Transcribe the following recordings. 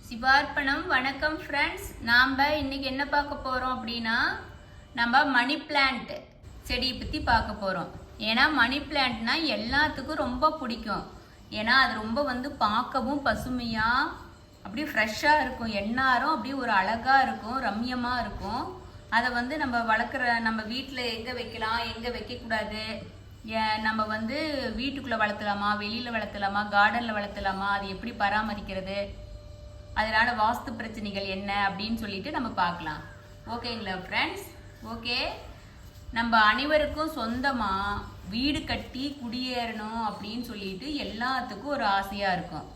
சிவார்ப்பணம். வணக்கம் ஃப்ரெண்ட்ஸ். நாம் இன்னைக்கு என்ன பார்க்க போகிறோம் அப்படின்னா, நம்ம மணி பிளான்ட் செடியை பற்றி பார்க்க போகிறோம். ஏன்னா மணி பிளான்ட்னா எல்லாத்துக்கும் ரொம்ப பிடிக்கும். ஏன்னா அது ரொம்ப பார்க்கவும் பசுமையாக அப்படியே ஃப்ரெஷ்ஷாக இருக்கும். எந்நேரம் அப்படியே ஒரு அழகாக இருக்கும், ரம்யமாக இருக்கும். அதை நம்ம வளர்க்குற நம்ம வீட்டில் எங்கே வைக்கலாம், எங்கே வைக்கக்கூடாது, நம்ம வீட்டுக்குள்ளே வளர்த்தலாமா, வெளியில் வளர்த்தலாமா, கார்டனில் வளர்த்தலாமா, அது எப்படி பராமரிக்கிறது, அதனால வாஸ்து பிரச்சனைகள் என்ன அப்படின்னு சொல்லிட்டு நம்ம பார்க்கலாம். ஓகேங்களா ஃப்ரெண்ட்ஸ்? ஓகே, நம்ம அனைவருக்கும் சொந்தமாக வீடு கட்டி குடியேறணும் அப்படின்னு சொல்லிட்டு எல்லாத்துக்கும் ஒரு ஆசையாக இருக்கும்.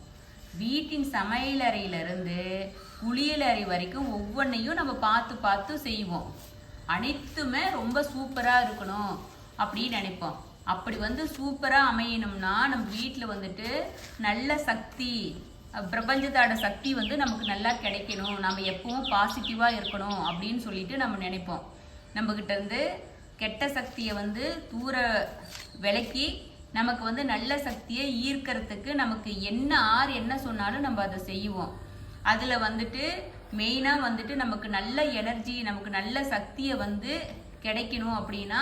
வீட்டின் சமையலறையிலிருந்து குளியலறை வரைக்கும் ஒவ்வொன்றையும் நம்ம பார்த்து பார்த்து செய்வோம். அனைத்துமே ரொம்ப சூப்பராக இருக்கணும் அப்படின்னு நினைப்போம். அப்படி சூப்பராக அமையணும்னா நம்ம வீட்டில் நல்ல சக்தி, பிரபஞ்சத்தோட சக்தி நமக்கு நல்லா கிடைக்கணும், நம்ம எப்பவும் பாசிட்டிவாக இருக்கணும் அப்படின்னு சொல்லிட்டு நம்ம நினைப்போம். நம்மக்கிட்ட இருந்து கெட்ட சக்தியை தூர விலக்கி நமக்கு நல்ல சக்தியை ஈர்க்கிறதுக்கு நமக்கு என்ன சொன்னாலும் நம்ம அதை செய்வோம். அதில் மெயினாக நமக்கு நல்ல எனர்ஜி, நமக்கு நல்ல சக்தியை கிடைக்கணும் அப்படின்னா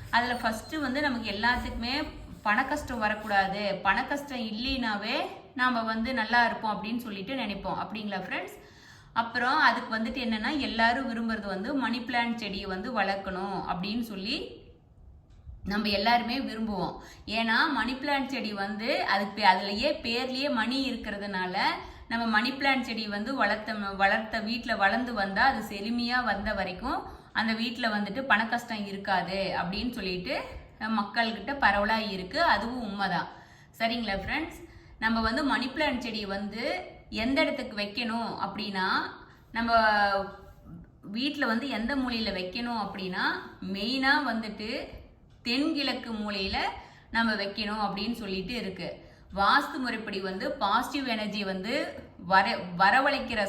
அதில் ஃபஸ்ட்டு நமக்கு எல்லாத்துக்குமே பண கஷ்டம் வரக்கூடாது. பண கஷ்டம் இல்லைனாவே நாம் நல்லா இருப்போம் அப்படின்னு சொல்லிட்டு நினைப்போம். அப்படிங்களா ஃப்ரெண்ட்ஸ்? அப்புறம் அதுக்கு என்னென்னா, எல்லாரும் விரும்புறது மணி பிளான்ட் செடியை வளர்க்கணும் அப்படின்னு சொல்லி நம்ம எல்லாருமே விரும்புவோம். ஏன்னா மணி பிளான்ட் செடி அதுக்கு அதுலேயே பேர்லேயே மணி இருக்கிறதுனால நம்ம மணி பிளான்ட் செடி வளர்த்த வீட்டில் வளர்ந்து வந்தால் அது செழுமையாக வந்த வரைக்கும் அந்த வீட்டில் பண கஷ்டம் இருக்காது அப்படின்னு சொல்லிட்டு மக்கள்கிட்ட பரவலாக இருக்குது. அதுவும் உண்மைதான். சரிங்களா ஃப்ரெண்ட்ஸ்? நம்ம மணி பிளான்ட் செடியை எந்த இடத்துக்கு வைக்கணும் அப்படின்னா, நம்ம வீட்டில் எந்த மூலையில் வைக்கணும் அப்படின்னா, மெயினாக தென்கிழக்கு மூலையில் நம்ம வைக்கணும் அப்படின்னு சொல்லிட்டு இருக்கு. வாஸ்து முறைப்படி பாசிட்டிவ் எனர்ஜி வரவழைக்கிற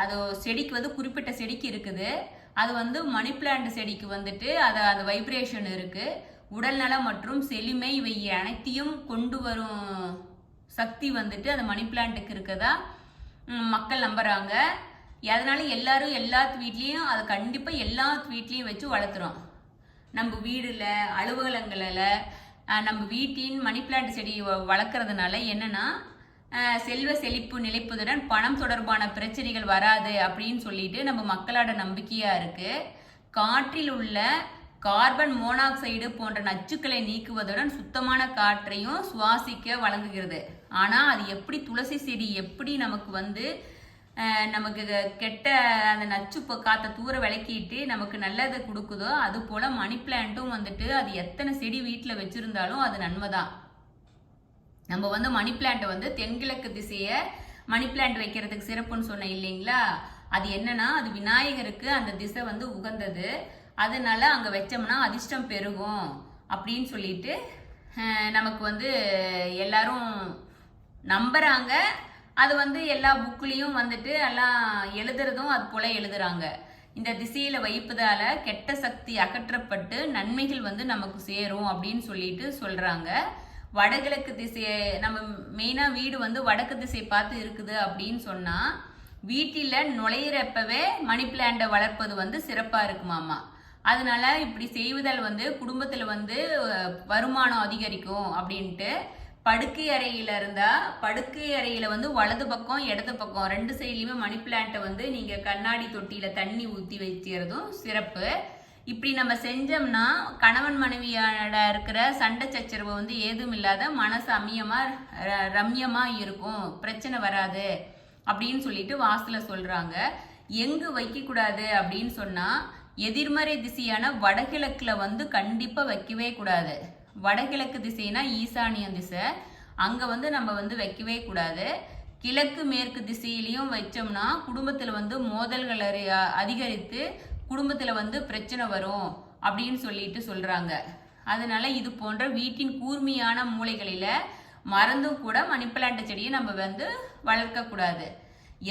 அது செடிக்கு குறிப்பிட்ட செடிக்கு இருக்குது. அது மணி பிளான்ட் செடிக்கு அந்த வைப்ரேஷன் இருக்கு. உடல் நலம் மற்றும் செழுமை இவை அனைத்தையும் கொண்டு வரும் சக்தி அந்த மணி பிளான்ட்டுக்கு இருக்கதா மக்கள் நம்புறாங்க. அதனால எல்லாரும் எல்லாத்து வீட்லேயும் அதை கண்டிப்பாக எல்லாத்து வீட்லேயும் வச்சு வளர்த்துறோம். நம்ம வீடுல, அலுவலகங்களில் நம்ம வீட்டின் மணி பிளான்ட் செடி வளர்க்குறதுனால என்னன்னா, செல்வ செழிப்பு நிலைப்பதுடன் பணம் தொடர்பான பிரச்சனைகள் வராது அப்படின்னு சொல்லிட்டு நம்ம மக்களோட நம்பிக்கையா இருக்கு. காற்றில் உள்ள கார்பன் மோனாக்சைடு போன்ற நச்சுக்களை நீக்குவதுடன் சுத்தமான காற்றையும் சுவாசிக்க வழங்குகிறது. ஆனா அது எப்படி துளசி செடி எப்படி நமக்கு கெட்ட அந்த நச்சு காத்த தூர விளக்கிட்டு நமக்கு நல்லதை கொடுக்குதோ, அது போல மணி பிளான்ட்டும் அது எத்தனை செடி வீட்டில் வச்சிருந்தாலும் அது நன்மைதான். நம்ம மணி பிளான்ட்டை தென்கிழக்கு திசையை மணி பிளான்ட் வைக்கிறதுக்கு சிறப்புன்னு சொன்னேன் இல்லைங்களா? அது என்னன்னா, அது விநாயகருக்கு அந்த திசை உகந்தது. அதனால அங்கே வச்சோம்னா அதிர்ஷ்டம் பெருகும் அப்படின்னு சொல்லிட்டு நமக்கு எல்லாரும் நம்புறாங்க. அது எல்லா புக்லேயும் எல்லாம் எழுதுறதும் அது போல எழுதுறாங்க. இந்த திசையில வைப்பதால கெட்ட சக்தி அகற்றப்பட்டு நன்மைகள் நமக்கு சேரும் அப்படின்னு சொல்லிட்டு சொல்றாங்க. வடகிழக்கு திசையை நம்ம மெயினாக வீடு வடக்கு திசை பார்த்து இருக்குது அப்படின்னு சொன்னால், வீட்டில் நுழையிறப்பவே மணி பிளான்ட்டை வளர்ப்பது சிறப்பாக இருக்குமாமா. அதனால இப்படி செய்வதால் குடும்பத்தில் வருமானம் அதிகரிக்கும் அப்படின்ட்டு. படுக்கை அறையில் இருந்தால் படுக்கை அறையில் வலது பக்கம் இடது பக்கம் ரெண்டு சைட்லையுமே மணி பிளான்ட்டை நீங்கள் கண்ணாடி தொட்டியில் தண்ணி ஊற்றி வச்சுக்கிறதும் சிறப்பு. இப்படி நம்ம செஞ்சோம்னா கணவன் மனைவியோட இருக்கிற சண்டை சச்சரவு ஏதும் இல்லாத மனசு ரம்யமா இருக்கும், பிரச்சனை வராது அப்படின்னு சொல்லிட்டு வாஸ்துல சொல்றாங்க. எங்கு வைக்க கூடாது அப்படின்னு சொன்னா, எதிர்மறை திசையான வடகிழக்குல கண்டிப்பா வைக்கவே கூடாது. வடகிழக்கு திசைனா ஈசானிய திசை, அங்க நம்ம வைக்கவே கூடாது. கிழக்கு மேற்கு திசையிலையும் வச்சோம்னா குடும்பத்துல மோதல்கள் அதிகரித்து குடும்பத்தில் பிரச்சனை வரும் அப்படின்னு சொல்லிட்டு சொல்கிறாங்க. அதனால இது போன்ற வீட்டின் கூர்மையான மூலைகளில் மறந்தும் கூட மணி பிளான்ட் செடியை நம்ம வளர்க்கக்கூடாது.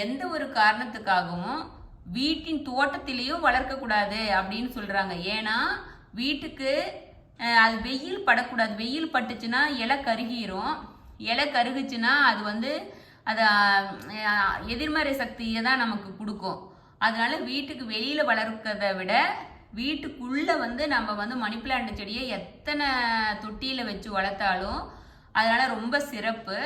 எந்த ஒரு காரணத்துக்காகவும் வீட்டின் தோட்டத்திலையும் வளர்க்கக்கூடாது அப்படின்னு சொல்கிறாங்க. ஏன்னா வீட்டுக்கு அது வெயில் படக்கூடாது. வெயில் பட்டுச்சுன்னா இலை கருகிரும். இலை கருகுச்சுன்னா அது அது எதிர்மறை சக்தியை தான் நமக்கு கொடுக்கும். அதனால வீட்டுக்கு வெளியில வளர்க்கிறத விட வீட்டுக்குள்ள வந்து நம்ம வந்து மணி பிளான்ட் செடியை எத்தனை தொட்டியில வச்சு வளர்த்தாலும் அதனால ரொம்ப சிறப்பு.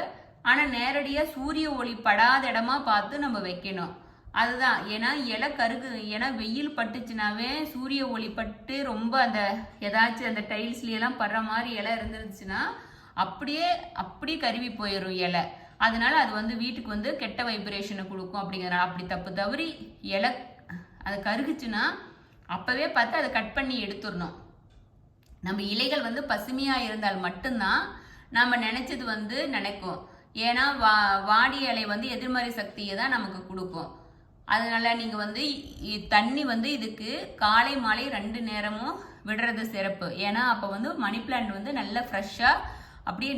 ஆனா நேரடியா சூரிய ஒளி படாத இடமா பார்த்து நம்ம வைக்கணும். அதுதான். ஏன்னா இலை கருகு, ஏன்னா வெயில் பட்டுச்சுனாவே சூரிய ஒளி பட்டு ரொம்ப அந்த ஏதாச்சும் அந்த டைல்ஸ்லாம் படுற மாதிரி இலை இருந்துருச்சுன்னா அப்படியே கருவி போயிடும் இலை. அதனால அது வந்து வீட்டுக்கு வந்து கெட்ட வைப்ரேஷனை கொடுக்கும். அப்படிங்கிறனால அப்படி தவறி இலை அது கருகுச்சுன்னா அப்பவே பார்த்து அதை கட் பண்ணி எடுத்துடணும். நம்ம இலைகள் வந்து பசுமையா இருந்தால் மட்டும்தான் நம்ம நினைச்சது வந்து நினைக்கும். ஏன்னா வாடி இலை வந்து எதிர்மறை சக்தியை தான் நமக்கு கொடுக்கும். அதனால நீங்க வந்து தண்ணி வந்து இதுக்கு காலை மாலை 2 நேரமும் விடுறது சிறப்பு. ஏன்னா அப்ப வந்து மணி பிளான்ட் வந்து நல்லா ஃப்ரெஷ்ஷா அப்படியே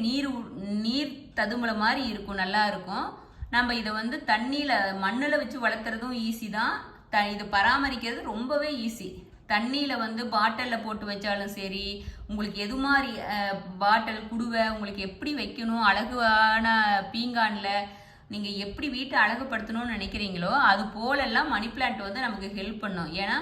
நீர் ததும்புல மாதிரி இருக்கும், நல்லா இருக்கும். நம்ம இதை வந்து தண்ணியில மண்ணுல வச்சு வளர்த்துறதும் ஈஸி தான். இது பராமரிக்கிறது ரொம்பவே ஈஸி. தண்ணியில வந்து பாட்டில்ல போட்டு வச்சாலும் சரி, உங்களுக்கு எது மாதிரி பாட்டில் குடுவை உங்களுக்கு எப்படி வைக்கணும், அழகான பீங்கான்ல நீங்க எப்படி வீட்டை அழகுபடுத்தணும்னு நினைக்கிறீங்களோ அது போலெல்லாம் மணி பிளான்ட் வந்து நமக்கு ஹெல்ப் பண்ணும். ஏன்னா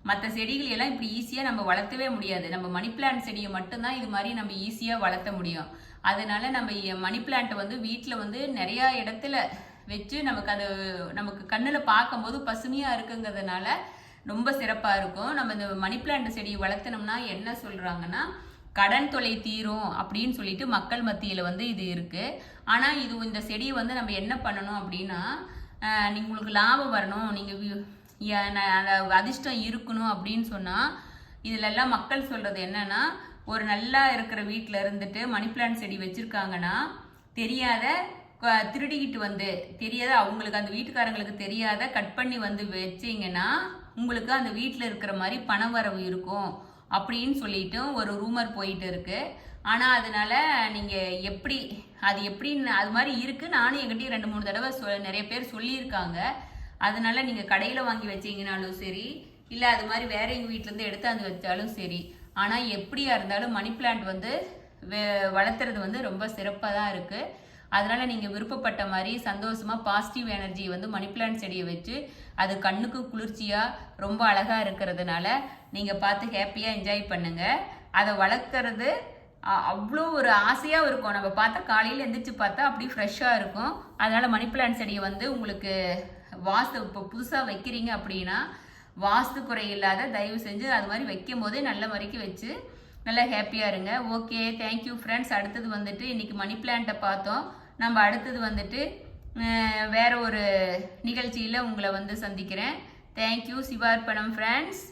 மற்ற செடிகள் எல்லாம் இப்படி ஈஸியா நம்ம வளர்த்தவே முடியாது. நம்ம மணி பிளான்ட் செடியை மட்டும்தான் இது மாதிரி நம்ம ஈஸியா வளர்த்த முடியும். அதனால நம்ம மணி பிளான்ட் வந்து வீட்டில் வந்து நிறைய இடத்துல வச்சு நமக்கு கண்ணில் பார்க்கும்போது பசுமையா இருக்குங்கிறதுனால ரொம்ப சிறப்பா இருக்கும். நம்ம இந்த மணி பிளான்ட் செடியை வளர்த்தனோம்னா என்ன சொல்றாங்கன்னா கடன் தொலை தீரும் அப்படின்னு சொல்லிட்டு மக்கள் மத்தியில வந்து இது இருக்கு. ஆனா இந்த செடியை வந்து நம்ம என்ன பண்ணணும் அப்படின்னா, உங்களுக்கு லாபம் வரணும், நீங்க அதிர்ஷ்டம் இருக்கணும் அப்படின்னு சொன்னா இதுல எல்லாம் மக்கள் சொல்றது என்னன்னா, ஒரு நல்லா இருக்கிற வீட்டுல இருந்துட்டு மணி பிளான்ட் செடி வச்சிருக்காங்கன்னா திருடிக்கிட்டு வந்து தெரியாத அவங்களுக்கு அந்த வீட்டுக்காரங்களுக்கு தெரியாத கட் பண்ணி வந்து வச்சீங்கன்னா உங்களுக்கு அந்த வீட்டில் இருக்கிற மாதிரி பண வரவு இருக்கும் அப்படின்னு சொல்லிட்டு ஒரு ரூமர் போயிட்டு இருக்கு. ஆனா அதனால நீங்க எப்படின்னு அது மாதிரி இருக்கு. நானும் எங்கிட்டயும் 2-3 தடவை நிறைய பேர் சொல்லியிருக்காங்க. அதனால நீங்க கடையில வாங்கி வச்சீங்கன்னாலும் சரி, இல்ல அது மாதிரி வேற எங்க வீட்டுல இருந்து எடுத்தாந்து வச்சாலும் சரி, ஆனா எப்படியா இருந்தாலும் மணி பிளான்ட் வந்து வளர்த்துறது வந்து ரொம்ப சிறப்பா தான் இருக்கு. அதனால நீங்க விருப்பப்பட்ட மாதிரி சந்தோஷமா பாசிட்டிவ் எனர்ஜி வந்து மணி பிளான்ட் செடியை வச்சு அது கண்ணுக்கு குளிர்ச்சியா ரொம்ப அழகா இருக்கிறதுனால நீங்க பார்த்து ஹாப்பியா என்ஜாய் பண்ணுங்க. அதை வளர்க்கறது அவ்வளோ ஒரு ஆசையா இருக்கும். நம்ம பார்த்தா காலையில எந்திரிச்சு பார்த்தா அப்படி ஃப்ரெஷ்ஷா இருக்கும். அதனால மணி பிளான்ட் செடியை வந்து உங்களுக்கு வாஸ்து இப்போ புதுசா வைக்கிறீங்க அப்படின்னா வாஸ்து குறை இல்லாத தயவு செஞ்சு அது மாதிரி வைக்கும் போதே நல்ல வரைக்கும் வச்சு நல்லா ஹாப்பியாக இருங்க. Okay, thank you friends. அடுத்தது வந்துட்டு இன்னைக்கு மணி பிளான்ட்டை பார்த்தோம். நம்ம அடுத்தது வந்துட்டு வேற ஒரு நிகழ்ச்சியில் உங்களை வந்து சந்திக்கிறேன். தேங்க்யூ. சிவார்ப்பணம் ஃப்ரெண்ட்ஸ்.